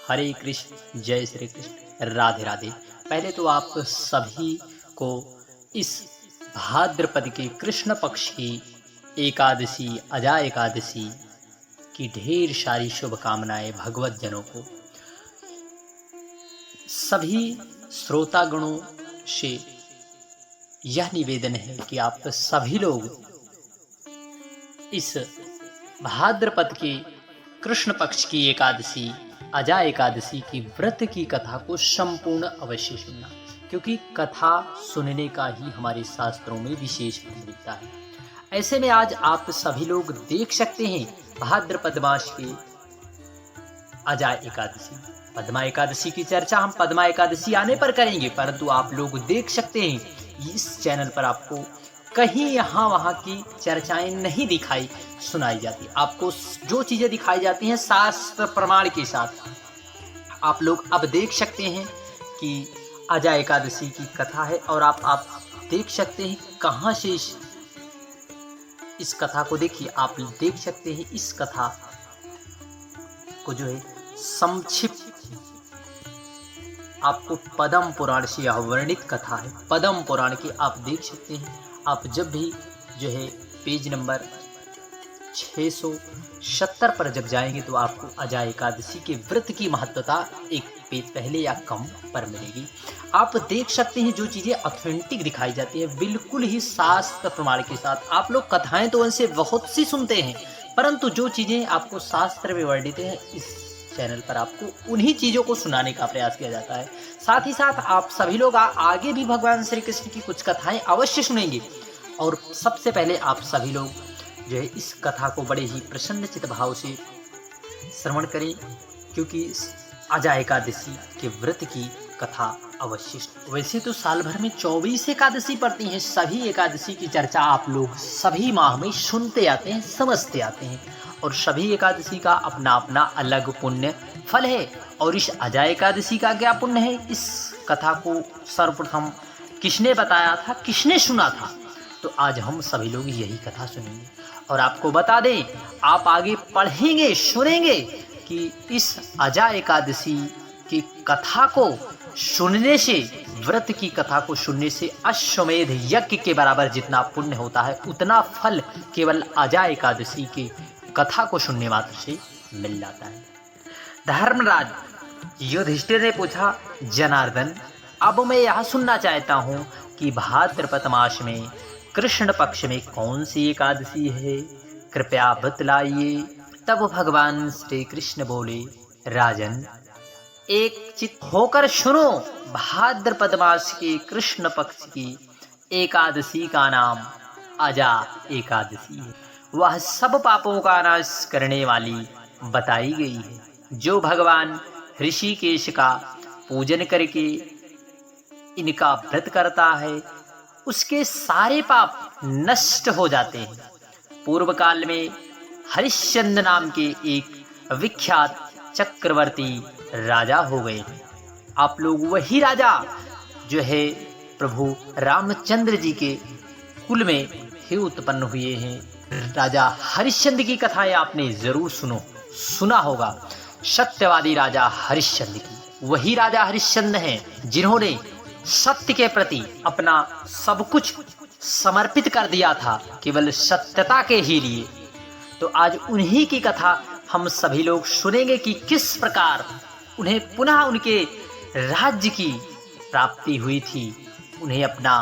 हरे कृष्ण, जय श्री कृष्ण, राधे राधे। पहले तो आप सभी को इस भाद्रपद के कृष्ण पक्ष की एकादशी, अजा एकादशी की ढेर सारी शुभकामनाएं भगवत जनों को। सभी श्रोतागणों से यह निवेदन है कि आप सभी लोग इस भाद्रपद के कृष्ण पक्ष की एकादशी, अजा एकादशी की व्रत की कथा को संपूर्ण अवश्य सुनना, क्योंकि कथा सुनने का ही हमारे शास्त्रों में विशेष फल मिलता है। ऐसे में आज आप सभी लोग देख सकते हैं भाद्रपद मास के अजा एकादशी, पद्मा एकादशी की चर्चा हम पद्मा एकादशी आने पर करेंगे, परंतु आप लोग देख सकते हैं इस चैनल पर आपको कहीं यहाँ वहाँ की चर्चाएं नहीं दिखाई सुनाई जाती। आपको जो चीजें दिखाई जाती हैं शास्त्र प्रमाण के साथ। आप लोग अब देख सकते हैं कि अजा एकादशी की कथा है और आप देख सकते हैं कहाँ से इस कथा को देखिए। आप देख सकते हैं इस कथा को जो है संक्षिप्त आपको पद्म पुराण से यह वर्णित कथा है। पद्म पुराण की आप देख सकते हैं। आप जब भी जो है पेज नंबर 670 पर जब जाएंगे तो आपको अजा एकादशी के व्रत की महत्वता एक पेज पहले या कम पर मिलेगी। आप देख सकते हैं जो चीज़ें ऑथेंटिक दिखाई जाती है बिल्कुल ही शास्त्र प्रमाण के साथ। आप लोग कथाएं तो उनसे बहुत सी सुनते हैं, परंतु जो चीज़ें आपको शास्त्र में वर्णित हैं इस चैनल पर आपको उन्हीं चीज़ों को सुनाने का प्रयास किया जाता है। साथ ही साथ आप सभी लोग आगे भी भगवान श्री कृष्ण की कुछ कथाएं अवश्य सुनेंगे। और सबसे पहले आप सभी लोग जो है इस कथा को बड़े ही प्रसन्नचित भाव से श्रवण करें, क्योंकि अजा एकादशी के व्रत की कथा अवश्य। वैसे तो साल भर में 24 एकादशी पड़ती हैं। सभी एकादशी की चर्चा आप लोग सभी माह में सुनते आते हैं, समझते आते हैं, और सभी एकादशी का अपना अपना अलग पुण्य फल है। और इस अजा एकादशी का क्या पुण्य है, इस कथा को सर्वप्रथम किसने बताया था, किसने सुना था, तो आज हम सभी लोग यही कथा सुनेंगे। और आपको बता दें, आप आगे पढ़ेंगे, सुनेंगे कि इस अजा एकादशी की कथा को सुनने से, व्रत की कथा को सुनने से अश्वमेध यज्ञ के बराबर जितना पुण्य होता है उतना फल केवल अजा एकादशी की कथा को सुनने मात्र से मिल जाता है। धर्मराज युधिष्ठिर ने पूछा, जनार्दन अब मैं यह सुनना चाहता हूँ कि भाद्रपद मास में कृष्ण पक्ष में कौन सी एकादशी है, कृपया बतलाइए। तब भगवान श्री कृष्ण बोले, राजन एक चित होकर सुनो, भाद्रपद मास के कृष्ण पक्ष की एकादशी का नाम अजा एकादशी है। वह सब पापों का नाश करने वाली बताई गई है। जो भगवान ऋषिकेश का पूजन करके इनका व्रत करता है उसके सारे पाप नष्ट हो जाते हैं। पूर्व काल में हरिश्चंद्र नाम के एक विख्यात चक्रवर्ती राजा हो गए। आप लोग वही राजा जो है प्रभु रामचंद्र जी के कुल में ही उत्पन्न हुए हैं। राजा हरिश्चंद्र की कथाएं आपने जरूर सुना होगा। सत्यवादी राजा हरिश्चंद्र की, वही राजा हरिश्चंद्र हैं जिन्होंने सत्य के प्रति अपना सब कुछ समर्पित कर दिया था, केवल सत्यता के ही लिए। तो आज उन्हीं की कथा हम सभी लोग सुनेंगे कि किस प्रकार उन्हें पुनः उनके राज्य की प्राप्ति हुई थी। उन्हें अपना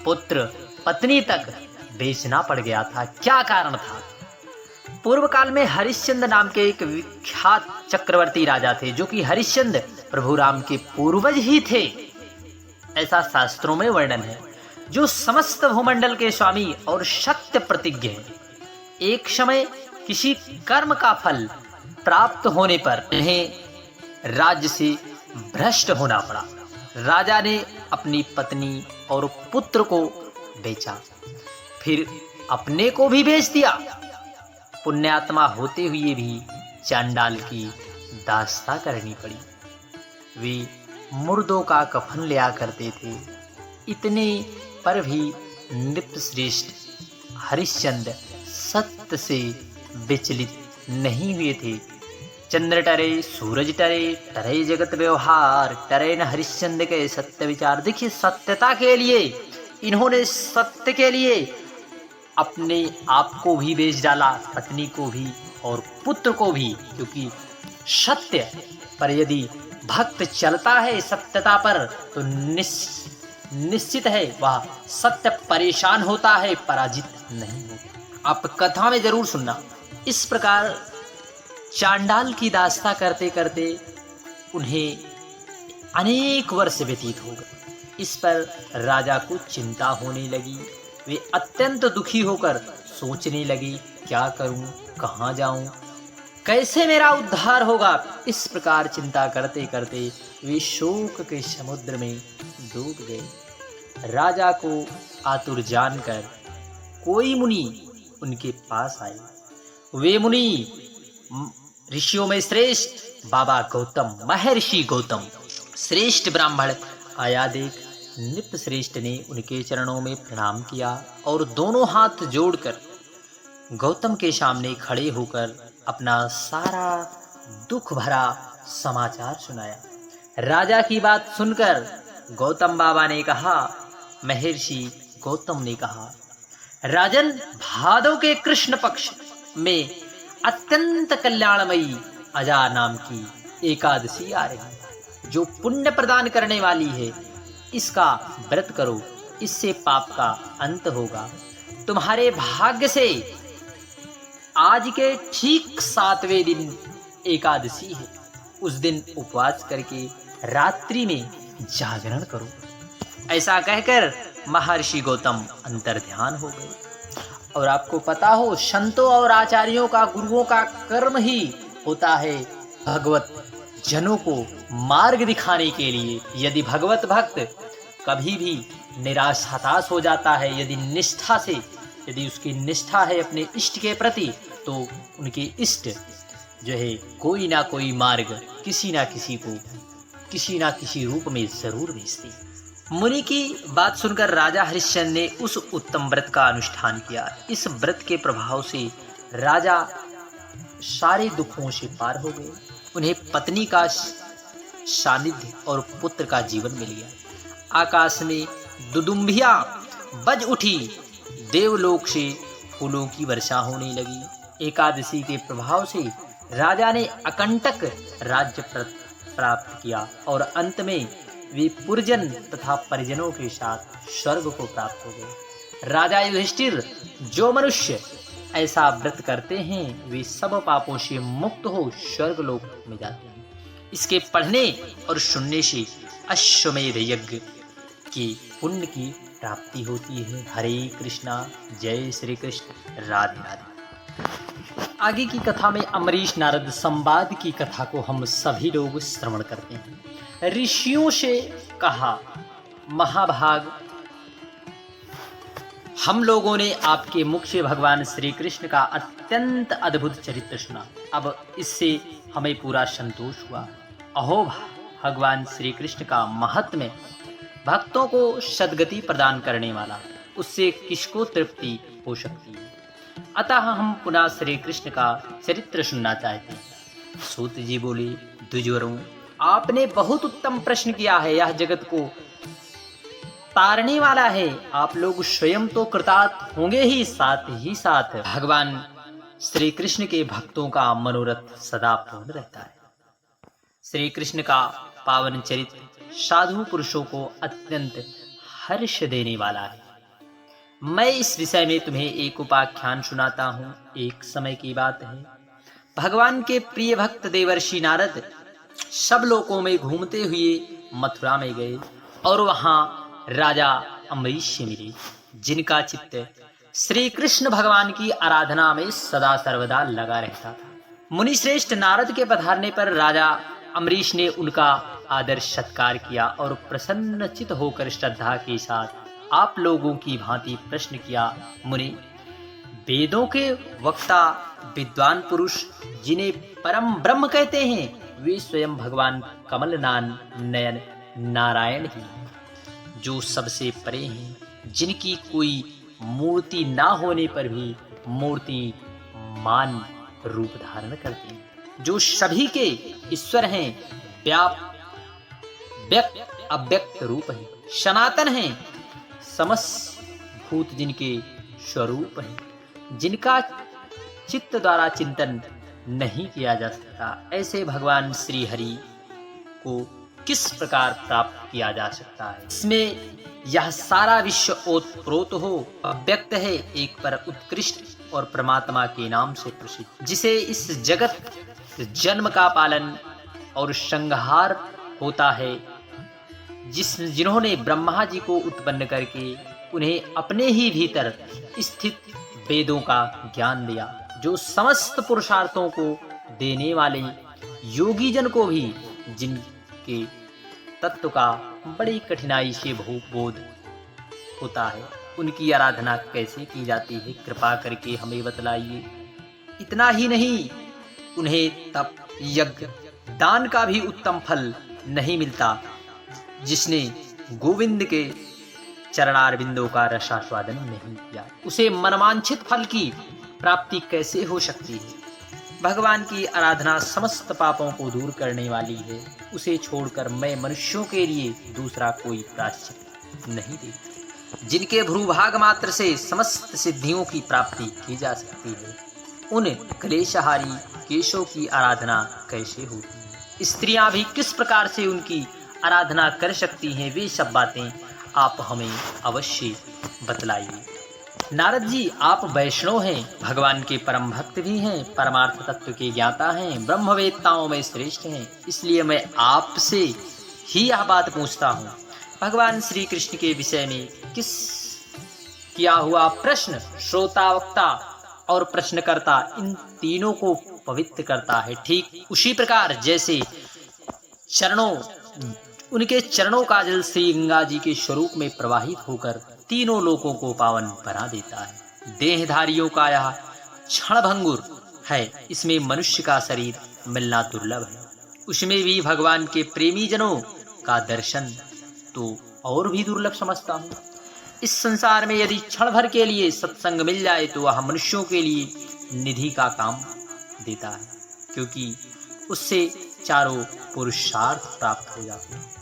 पुत्र पत्नी तक बेचना पड़ गया था, क्या कारण था। पूर्व काल में हरिश्चंद्र नाम के एक विख्यात चक्रवर्ती राजा थे, जो कि हरिश्चंद्र प्रभु राम के पूर्वज ही थे, ऐसा शास्त्रों में वर्णन है। जो समस्त भूमंडल के स्वामी और सत्य प्रतिज्ञ हैं। एक समय किसी कर्म का फल प्राप्त होने पर उन्हें राज्य से भ्रष्ट होना पड़ा। राजा ने अपनी पत्नी और पुत्र को बेचा, फिर अपने को भी बेच दिया। पुण्यात्मा होते हुए भी चांडाल की दास्ता करनी पड़ी। वे मुर्दों का कफन लिया करते थे। इतने पर भी नृपश्रेष्ठ हरिश्चंद्र सत्य से विचलित नहीं हुए थे। चंद्र टरे सूरज टरे, टरे जगत व्यवहार, टरे न हरिश्चंद्र के सत्य विचार। देखिए सत्यता के लिए इन्होंने, सत्य के लिए अपने आप को भी बेच डाला, पत्नी को भी और पुत्र को भी, क्योंकि सत्य पर यदि भक्त चलता है सत्यता पर तो निश्चित है वह सत्य परेशान होता है, पराजित नहीं होता। आप कथा में जरूर सुनना। इस प्रकार चांडाल की दास्ता करते करते उन्हें अनेक वर्ष व्यतीत हो गए। इस पर राजा को चिंता होने लगी। वे अत्यंत दुखी होकर सोचने लगे, क्या करूं, कहाँ जाऊं, कैसे मेरा उद्धार होगा। इस प्रकार चिंता करते करते वे शोक के समुद्र में डूब गए। राजा को आतुर जानकर कोई मुनि उनके पास आए। वे मुनि ऋषियों में श्रेष्ठ बाबा गौतम, महर्षि गौतम, श्रेष्ठ ब्राह्मण आया देख नित्य श्रेष्ठ ने उनके चरणों में प्रणाम किया और दोनों हाथ जोड़कर गौतम के सामने खड़े होकर अपना सारा दुख भरा समाचार सुनाया। राजा की बात सुनकर गौतम बाबा ने कहा, महर्षि गौतम ने कहा, राजन, भादव के कृष्ण पक्ष में अत्यंत कल्याणमयी अजा नाम की एकादशी आ रही है, जो पुण्य प्रदान करने वाली है। इसका व्रत करो, इससे पाप का अंत होगा। तुम्हारे भाग्य से आज के ठीक 7वें दिन एकादशी है। उस दिन उपवास करके रात्रि में जागरण करो। ऐसा कहकर महर्षि गौतम अंतर्ध्यान हो गए। और आपको पता हो, संतों और आचार्यों का, गुरुओं का कर्म ही होता है भगवत जनों को मार्ग दिखाने के लिए। यदि भगवत भक्त कभी भी निराश हताश हो जाता है, यदि उसकी निष्ठा है अपने इष्ट के प्रति, तो उनके इष्ट जो है कोई ना कोई मार्ग किसी ना किसी को किसी ना किसी रूप में जरूर भेजते। मुनि की बात सुनकर राजा हरिश्चंद्र ने उस उत्तम व्रत का अनुष्ठान किया। इस व्रत के प्रभाव से राजा सारे दुखों से पार हो गए। उन्हें पत्नी का सानिध्य और पुत्र का जीवन मिल गया। आकाश में दुदुम्बियां बज उठी, देवलोक से फूलों की वर्षा होने लगी। एकादशी के प्रभाव से राजा ने अकंटक राज्य प्राप्त किया और अंत में वे पुरजन तथा परिजनों के साथ स्वर्ग को प्राप्त हो गए। राजा युधिष्ठिर, जो मनुष्य ऐसा व्रत करते हैं वे सब पापों से मुक्त हो स्वर्ग लोक में जाते हैं। इसके पढ़ने और सुनने से अश्वमेध यज्ञ की पुण्य की प्राप्ति होती है। हरे कृष्णा, जय श्री कृष्ण, राधे राधे। आगे की कथा में अम्बरीश नारद संवाद की कथा को हम सभी लोग श्रवण करते हैं। ऋषियों से कहा, महाभाग, हम लोगों ने आपके मुख से भगवान श्री कृष्ण का अत्यंत अद्भुत चरित्र सुना। अब इससे हमें पूरा संतोष हुआ। अहो भगवान श्री कृष्ण का महात्म्य, भक्तों को सद्गति प्रदान करने वाला, उससे किसको तृप्ति हो सकती है। अतः हम पुनः श्री कृष्ण का चरित्र सुनना चाहते हैं। सूत जी बोले, द्विजवरों, आपने बहुत उत्तम प्रश्न किया है। यह जगत को तारने वाला है। आप लोग स्वयं तो कृतार्थ होंगे ही साथ भगवान श्री कृष्ण के भक्तों का मनोरथ सदा पूर्ण रहता है। श्री कृष्ण का पावन चरित्र साधु पुरुषों को अत्यंत हर्ष देने वाला है। मैं इस विषय में तुम्हें एक उपाख्यान सुनाता हूँ। एक समय की बात है, भगवान के प्रिय भक्त देवर्षि नारद सब लोकों में घूमते हुए मथुरा में गए और वहां राजा अम्बरीश से मिले, जिनका चित्त श्री कृष्ण भगवान की आराधना में सदा सर्वदा लगा रहता था। मुनि श्रेष्ठ नारद के पधारने पर राजा अम्बरीश ने उनका आदर सत्कार किया और प्रसन्नचित होकर श्रद्धा के साथ आप लोगों की भांति प्रश्न किया। मुनि, वेदों के वक्ता विद्वान पुरुष जिन्हें परम ब्रह्म कहते हैं, वे स्वयं भगवान कमल नयन नारायण ही, जो सबसे परे हैं, जिनकी कोई मूर्ति ना होने पर भी मूर्ति मान रूप धारण करते हैं। जो सभी के ईश्वर हैं, व्यक्त अव्यक्त रूप हैं, सनातन हैं, समस्त भूत जिनके स्वरूप हैं, जिनका चित्त द्वारा चिंतन नहीं किया जा सकता, ऐसे भगवान श्री हरि को किस प्रकार प्राप्त किया जा सकता है। इसमें यह सारा विश्व ओतप्रोत हो, अव्यक्त है, एक पर उत्कृष्ट और परमात्मा के नाम से प्रसिद्ध, जिसे इस जगत जन्म का पालन और संहार होता है, जिन्होंने ब्रह्मा जी को उत्पन्न करके उन्हें अपने ही भीतर स्थित वेदों का ज्ञान दिया, जो समस्त पुरुषार्थों को देने वाले योगी जन को भी जिनके तत्व का बड़ी कठिनाई से बोध होता है, उनकी आराधना कैसे की जाती है, कृपा करके हमें बतलाइए। इतना ही नहीं, उन्हें तप, यज्ञ, दान का भी उत्तम फल नहीं मिलता, जिसने गोविंद के चरणारविंदों का रसास्वादन नहीं किया, उसे मनवांछित फल की प्राप्ति कैसे हो सकती है। भगवान की आराधना समस्त पापों को दूर करने वाली है, उसे छोड़कर मैं मनुष्यों के लिए दूसरा कोई प्रायश्चित नहीं देखती। जिनके भ्रूभाग मात्र से समस्त सिद्धियों की प्राप्ति की जा सकती है, उन क्लेशहारी केशों की आराधना कैसे होती है। स्त्रियां भी किस प्रकार से उनकी आराधना कर सकती हैं, वे सब बातें आप हमें अवश्य बतलाइए। नारद जी, आप वैष्णव हैं, भगवान के परम भक्त भी हैं, परमार्थ तत्व के ज्ञाता हैं, ब्रह्मवेत्ताओं में श्रेष्ठ हैं, इसलिए मैं आपसे ही यह बात पूछता हूँ। भगवान श्री कृष्ण के विषय में किस किया हुआ प्रश्न श्रोता, वक्ता और प्रश्नकर्ता, इन तीनों को पवित्र करता है। ठीक उसी प्रकार जैसे उनके चरणों का जल श्री गंगा जी के स्वरूप में प्रवाहित होकर तीनों लोकों को पावन बना देता है। देहधारियों का यह क्षणभंगुर है, इसमें मनुष्य का शरीर मिलना दुर्लभ है, उसमें भी भगवान के प्रेमी जनों का दर्शन तो और भी दुर्लभ समझता हूँ। इस संसार में यदि क्षण भर के लिए सत्संग मिल जाए तो वह मनुष्यों के लिए निधि का काम देता है, क्योंकि उससे चारों पुरुषार्थ प्राप्त हो जाते हैं।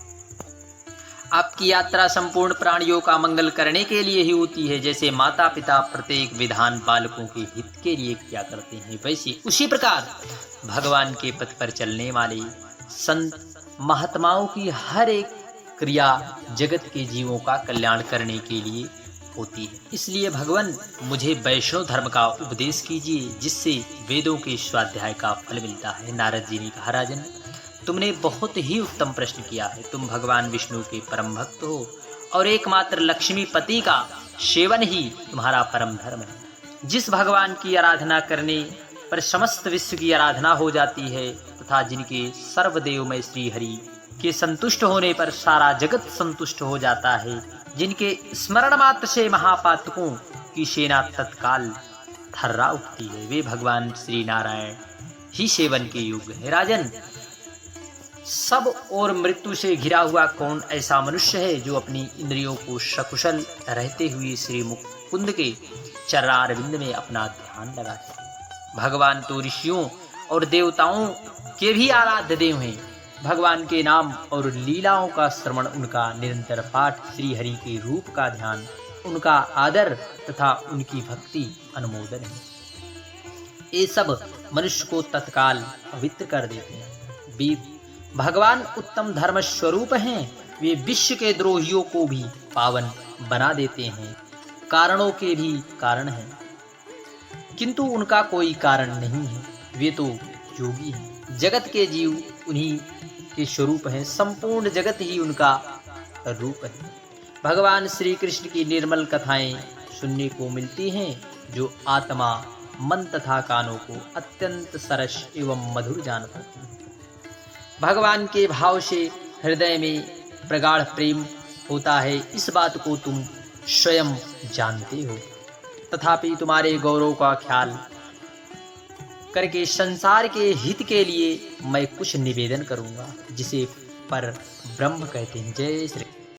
आपकी यात्रा संपूर्ण प्राणियों का मंगल करने के लिए ही होती है। जैसे माता पिता प्रत्येक विधान बालकों के हित के लिए किया करते हैं, वैसे उसी प्रकार भगवान के पथ पर चलने वाले संत महात्माओं की हर एक क्रिया जगत के जीवों का कल्याण करने के लिए होती है। इसलिए भगवान, मुझे वैष्णव धर्म का उपदेश कीजिए, जिससे वेदों के स्वाध्याय का फल मिलता है। नारद जी ने कहा, राजन, तुमने बहुत ही उत्तम प्रश्न किया है। तुम भगवान विष्णु के परम भक्त हो और एकमात्र लक्ष्मीपति का सेवन ही तुम्हारा परम धर्म है। जिस भगवान की आराधना करने पर समस्त विश्व की आराधना हो जाती है तथा जिनके सर्वदेवमय श्री हरि के संतुष्ट होने पर सारा जगत संतुष्ट हो जाता है, जिनके स्मरण मात्र से महापातकों की सेना तत्काल थर्रा उठती है, वे भगवान श्री नारायण ही सेवन के योग्य है। राजन, सब और मृत्यु से घिरा हुआ कौन ऐसा मनुष्य है जो अपनी इंद्रियों को सकुशल रहते हुए श्री मुकुंद के चरणारविंद में अपना ध्यान लगा सके। भगवान तो ऋषियों और देवताओं के भी आराध्य देव हैं। भगवान के नाम और लीलाओं का श्रवण, उनका निरंतर पाठ, श्री हरि के रूप का ध्यान, उनका आदर तथा उनकी भक्ति अनुमोदन है। ये सब मनुष्य को तत्काल पवित्र कर देते हैं। भगवान उत्तम धर्म स्वरूप हैं, वे विश्व के द्रोहियों को भी पावन बना देते हैं। कारणों के भी कारण हैं, किंतु उनका कोई कारण नहीं है। वे तो योगी हैं, जगत के जीव उन्हीं के स्वरूप हैं, संपूर्ण जगत ही उनका रूप है। भगवान श्री कृष्ण की निर्मल कथाएं सुनने को मिलती हैं, जो आत्मा, मन तथा कानों को अत्यंत सरस एवं मधुर जान पाती हैं। भगवान के भाव से हृदय में प्रगाढ़ प्रेम होता है, इस बात को तुम स्वयं जानते हो। तथापि तुम्हारे गौरव का ख्याल करके संसार के हित के लिए मैं कुछ निवेदन करूंगा, जिसे पर ब्रह्म कहते हैं। जय श्री